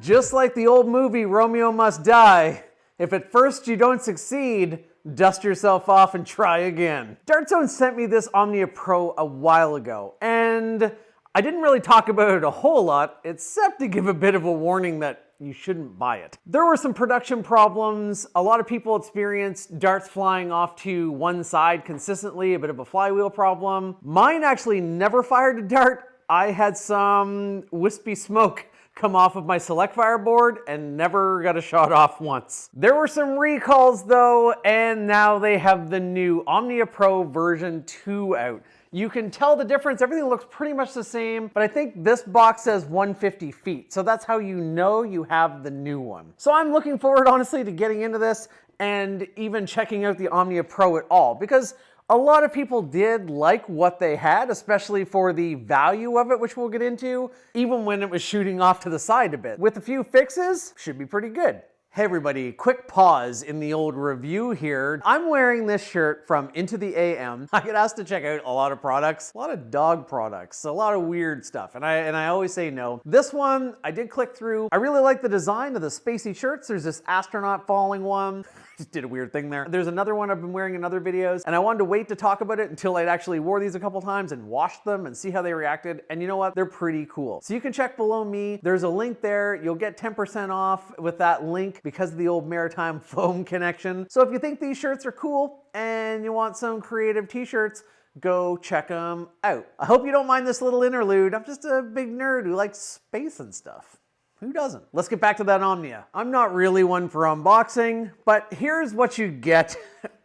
Just like the old movie Romeo Must Die, if at first you don't succeed, dust yourself off and try again. Dart Zone sent me this Omnia Pro a while ago, and I didn't really talk about it a whole lot, except to give a bit of a warning that you shouldn't buy it. There were some production problems. A lot of people experienced darts flying off to one side consistently, a bit of a flywheel problem. Mine actually never fired a dart. I had some wispy smoke come off of my select fire board and never got a shot off once. There were some recalls though, and now they have the new Omnia Pro version 2 out. You can tell the difference. Everything looks pretty much the same, but I think this box says 150 feet. So that's how you know you have the new one. So I'm looking forward, honestly, to getting into this and even checking out the Omnia Pro at all, because a lot of people did like what they had, especially for the value of it, which we'll get into, even when it was shooting off to the side a bit. With a few fixes, should be pretty good. Hey everybody, quick pause in the old review here. I'm wearing this shirt from Into the AM. I get asked to check out a lot of products, a lot of dog products, a lot of weird stuff, and I always say no. This one, I did click through. I really like the design of the spacey shirts. There's this astronaut falling one. Just did a weird thing there. There's another one I've been wearing in other videos, and I wanted to wait to talk about it until I'd actually wore these a couple times and washed them and see how they reacted, and you know what? They're pretty cool. So you can check below me. There's a link there. You'll get 10% off with that link because of the old maritime foam connection. So if you think these shirts are cool and you want some creative t-shirts, go check them out. I hope you don't mind this little interlude. I'm just a big nerd who likes space and stuff. Who doesn't? Let's get back to that Omnia. I'm not really one for unboxing, but here's what you get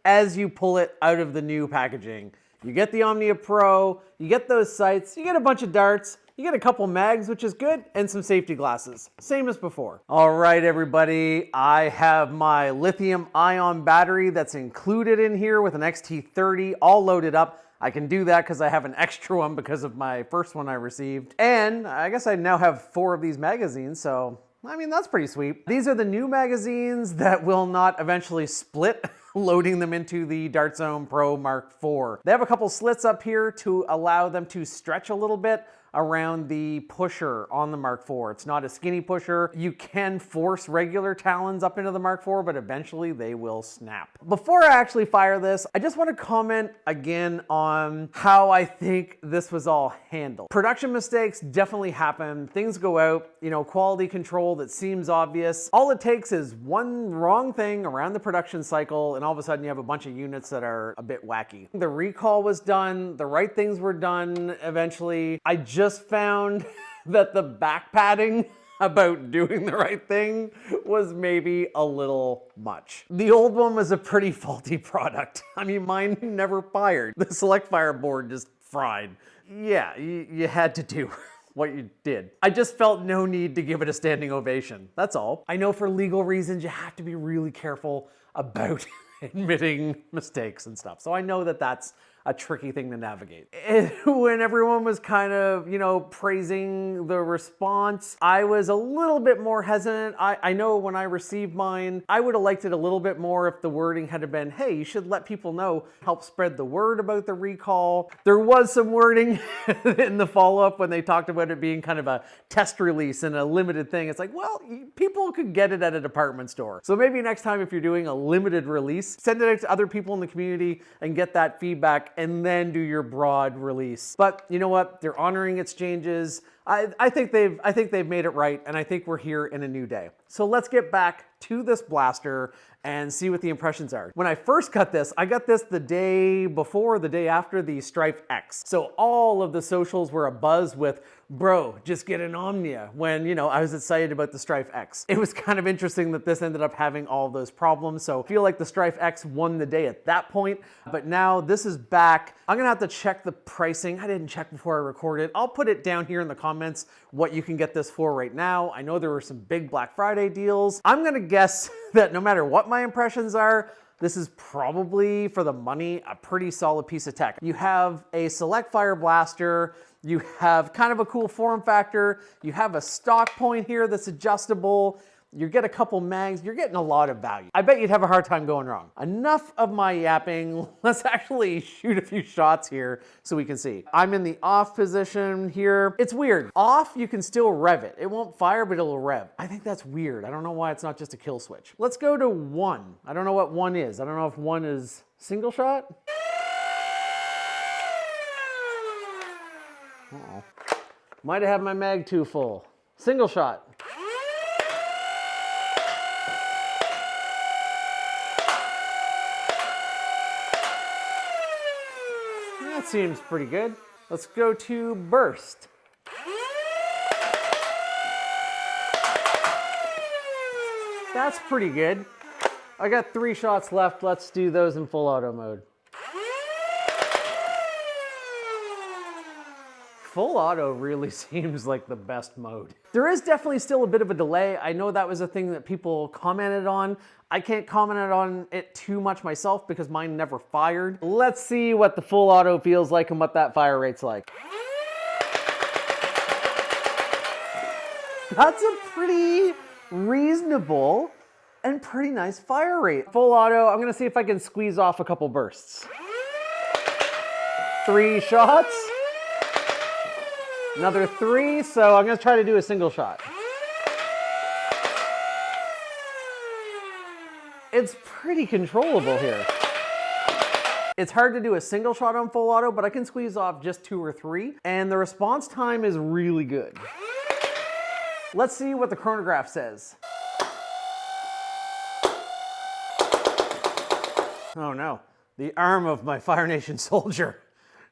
as you pull it out of the new packaging. You get the Omnia Pro, you get those sights, you get a bunch of darts, you get a couple mags, which is good, and some safety glasses. Same as before. All right, everybody, I have my lithium ion battery that's included in here with an XT30 all loaded up. I can do that because I have an extra one because of my first one I received. And I guess I now have 4 of these magazines, so I mean, that's pretty sweet. These are the new magazines that will not eventually split, loading them into the Dart Zone Pro Mark IV. They have a couple slits up here to allow them to stretch a little bit around the pusher on the Mark IV. It's not a skinny pusher. You can force regular talons up into the Mark IV, but eventually they will snap. Before I actually fire this, I just want to comment again on how I think this was all handled. Production mistakes definitely happen. Things go out, you know, quality control that seems obvious. All it takes is one wrong thing around the production cycle, and all of a sudden you have a bunch of units that are a bit wacky. The recall was done, the right things were done eventually. I just found that the back padding about doing the right thing was maybe a little much. The old one was a pretty faulty product. I mean, mine never fired. The select fire board just fried. Yeah, you had to do what you did. I just felt no need to give it a standing ovation. That's all. I know for legal reasons you have to be really careful about admitting mistakes and stuff. So I know that that's a tricky thing to navigate. And when everyone was kind of, you know, praising the response, I was a little bit more hesitant. I know when I received mine, I would have liked it a little bit more if the wording had been, hey, you should let people know, help spread the word about the recall. There was some wording in the follow-up when they talked about it being kind of a test release and a limited thing. It's like, well, people could get it at a department store. So maybe next time if you're doing a limited release, send it out to other people in the community and get that feedback, and then do your broad release. But you know what? They're honoring its changes. I think they've made it right, and I think we're here in a new day. So let's get back to this blaster and see what the impressions are. When I first got this, I got this the day before, the day after the Stryfe X. So all of the socials were abuzz with, bro, just get an Omnia, when, you know, I was excited about the Stryfe X. It was kind of interesting that this ended up having all of those problems. So I feel like the Stryfe X won the day at that point, but now this is back. I'm gonna have to check the pricing. I didn't check before I recorded. I'll put it down here in the comments what you can get this for right now. I know there were some big Black Friday deals. I'm gonna guess that no matter what my impressions are, this is probably, for the money, a pretty solid piece of tech. You have a select fire blaster, you have kind of a cool form factor, you have a stock point here that's adjustable, You get a couple mags, you're getting a lot of value. I bet you'd have a hard time going wrong. Enough of my yapping. Let's actually shoot a few shots here so we can see. I'm in the off position here. It's weird. Off, you can still rev it. It won't fire, but it'll rev. I think that's weird. I don't know why it's not just a kill switch. Let's go to 1. I don't know what 1 is. I don't know if 1 is single shot. Uh-oh. Might have had my mag too full. Single shot. That seems pretty good. Let's go to burst. That's pretty good. I got 3 shots left. Let's do those in full auto mode. Full auto really seems like the best mode. There is definitely still a bit of a delay. I know that was a thing that people commented on. I can't comment on it too much myself because mine never fired. Let's see what the full auto feels like and what that fire rate's like. That's a pretty reasonable and pretty nice fire rate. Full auto, I'm gonna see if I can squeeze off a couple bursts. 3 shots. Another 3, so I'm gonna try to do a single shot. It's pretty controllable here. It's hard to do a single shot on full auto, but I can squeeze off just 2 or 3, and the response time is really good. Let's see what the chronograph says. Oh no, the arm of my Fire Nation soldier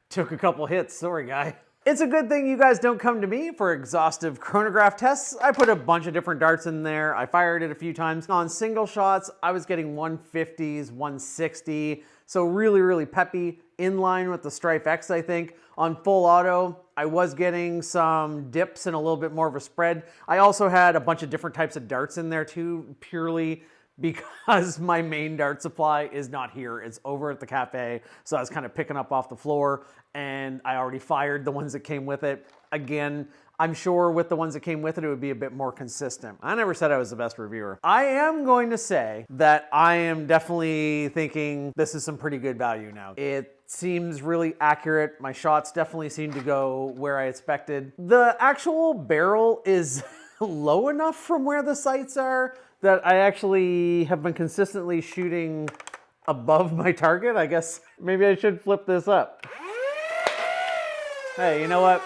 took a couple hits, sorry guy. It's a good thing you guys don't come to me for exhaustive chronograph tests. I put a bunch of different darts in there. I fired it a few times. On single shots, I was getting 150s, 160. So really, really peppy, in line with the Stryfe X, I think. On full auto, I was getting some dips and a little bit more of a spread. I also had a bunch of different types of darts in there too, purely because my main dart supply is not here. It's over at the cafe. So I was kind of picking up off the floor and I already fired the ones that came with it. Again, I'm sure with the ones that came with it, it would be a bit more consistent. I never said I was the best reviewer. I am going to say that I am definitely thinking this is some pretty good value now. It seems really accurate. My shots definitely seem to go where I expected. The actual barrel is low enough from where the sights are that I actually have been consistently shooting above my target. I guess maybe I should flip this up. Hey, you know what?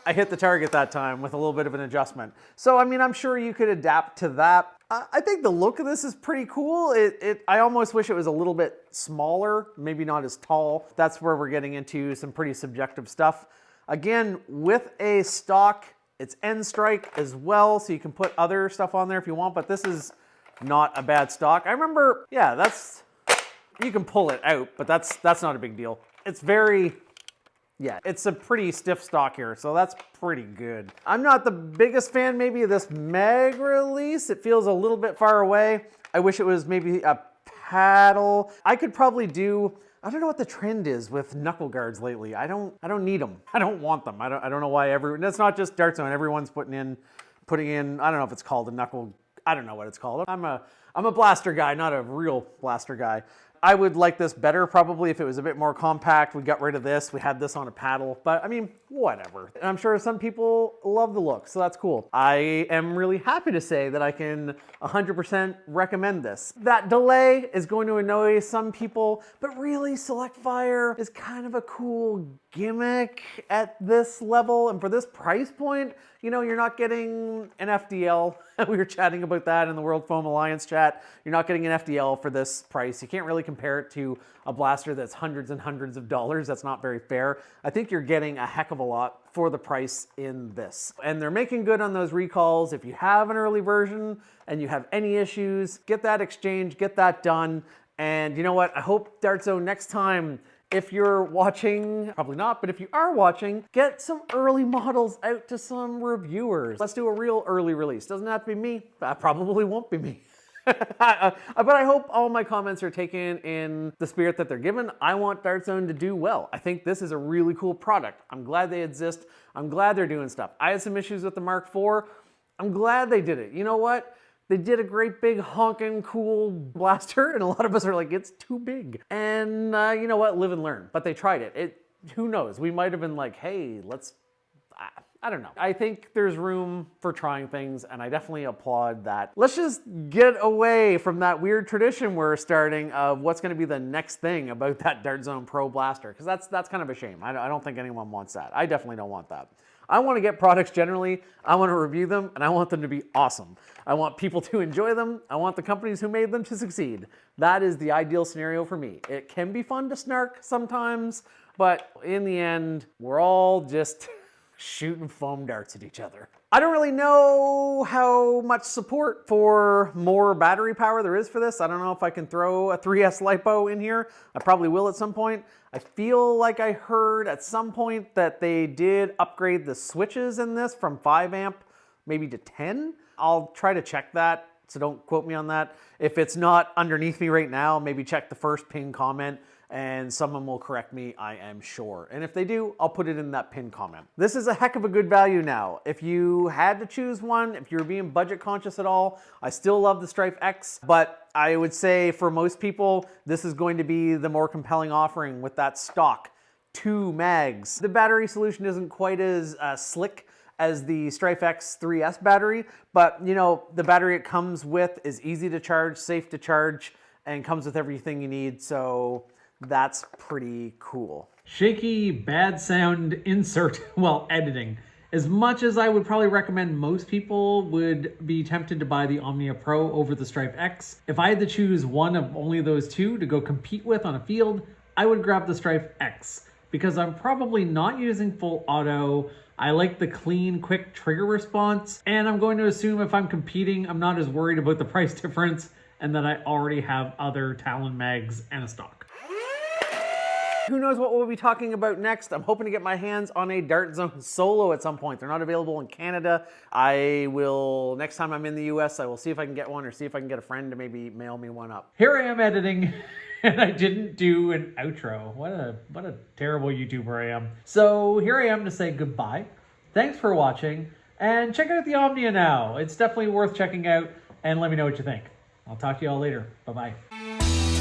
I hit the target that time with a little bit of an adjustment. So, I mean, I'm sure you could adapt to that. I think the look of this is pretty cool. I almost wish it was a little bit smaller, maybe not as tall. That's where we're getting into some pretty subjective stuff. Again, with a stock, it's end strike as well, so you can put other stuff on there if you want, but this is not a bad stock. I remember, yeah, you can pull it out, but that's not a big deal. It's very, yeah, it's a pretty stiff stock here, so that's pretty good. I'm not the biggest fan maybe of this mag release. It feels a little bit far away. I wish it was maybe a paddle. I could probably do, I don't know what the trend is with knuckle guards lately. I don't need them. I don't want them. I don't know why that's not just Dart Zone. Everyone's putting in, I don't know if it's called a knuckle, I don't know what it's called. I'm a blaster guy, not a real blaster guy. I would like this better probably if it was a bit more compact. We got rid of this. We had this on a paddle, but I mean, whatever. And I'm sure some people love the look, so that's cool. I am really happy to say that I can 100% recommend this. That delay is going to annoy some people, but really Select Fire is kind of a cool gimmick at this level. And for this price point, you know, you're not getting an FDL. We were chatting about that in the World Foam Alliance chat. You're not getting an FDL for this price. You can't really compare it to a blaster that's hundreds and hundreds of dollars. That's not very fair. I think you're getting a heck of a lot for the price in this. And they're making good on those recalls. If you have an early version and you have any issues, get that exchange, get that done. And you know what? I hope Dart Zone next time, if you're watching, probably not, but if you are watching, get some early models out to some reviewers. Let's do a real early release. Doesn't have to be me. That probably won't be me. But I hope all my comments are taken in the spirit that they're given. I want Dart Zone to do well. I think this is a really cool product. I'm glad they exist. I'm glad they're doing stuff. I had some issues with the Mark IV. I'm glad they did it. You know what? They did a great big honking cool blaster, and a lot of us are like, it's too big. And you know what? Live and learn. But they tried it. Who knows? We might have been like, hey, let's... I don't know. I think there's room for trying things, and I definitely applaud that. Let's just get away from that weird tradition we're starting of what's going to be the next thing about that Dart Zone Pro blaster, because that's kind of a shame. I don't think anyone wants that. I definitely don't want that. I want to get products generally, I want to review them, and I want them to be awesome. I want people to enjoy them. I want the companies who made them to succeed. That is the ideal scenario for me. It can be fun to snark sometimes, but in the end, we're all just shooting foam darts at each other. I don't really know how much support for more battery power there is for this. I don't know if I can throw a 3S LiPo in here. I probably will at some point. I feel like I heard at some point that they did upgrade the switches in this from 5 amp maybe to 10. I'll try to check that, so don't quote me on that. If it's not underneath me right now, maybe check the first pinned comment and someone will correct me, I am sure. And if they do, I'll put it in that pinned comment. This is a heck of a good value now. If you had to choose one, if you're being budget conscious at all, I still love the Stryfe X, but I would say for most people, this is going to be the more compelling offering with that stock 2 mags. The battery solution isn't quite as slick as the Stryfe X 3S battery, but you know, the battery it comes with is easy to charge, safe to charge, and comes with everything you need, so that's pretty cool. Shaky, bad sound insert while editing. As much as I would probably recommend most people would be tempted to buy the Omnia Pro over the Stryfe X, if I had to choose one of only those two to go compete with on a field, I would grab the Stryfe X because I'm probably not using full auto. I like the clean, quick trigger response, and I'm going to assume if I'm competing, I'm not as worried about the price difference and that I already have other Talon mags and a stock. Who knows what we'll be talking about next? I'm hoping to get my hands on a Dart Zone Solo at some point. They're not available in Canada. I will, next time I'm in the US, I will see if I can get one or see if I can get a friend to maybe mail me one up. Here I am editing, and I didn't do an outro. What a terrible YouTuber I am. So here I am to say goodbye. Thanks for watching, and check out the Omnia now. It's definitely worth checking out, and let me know what you think. I'll talk to you all later. Bye-bye.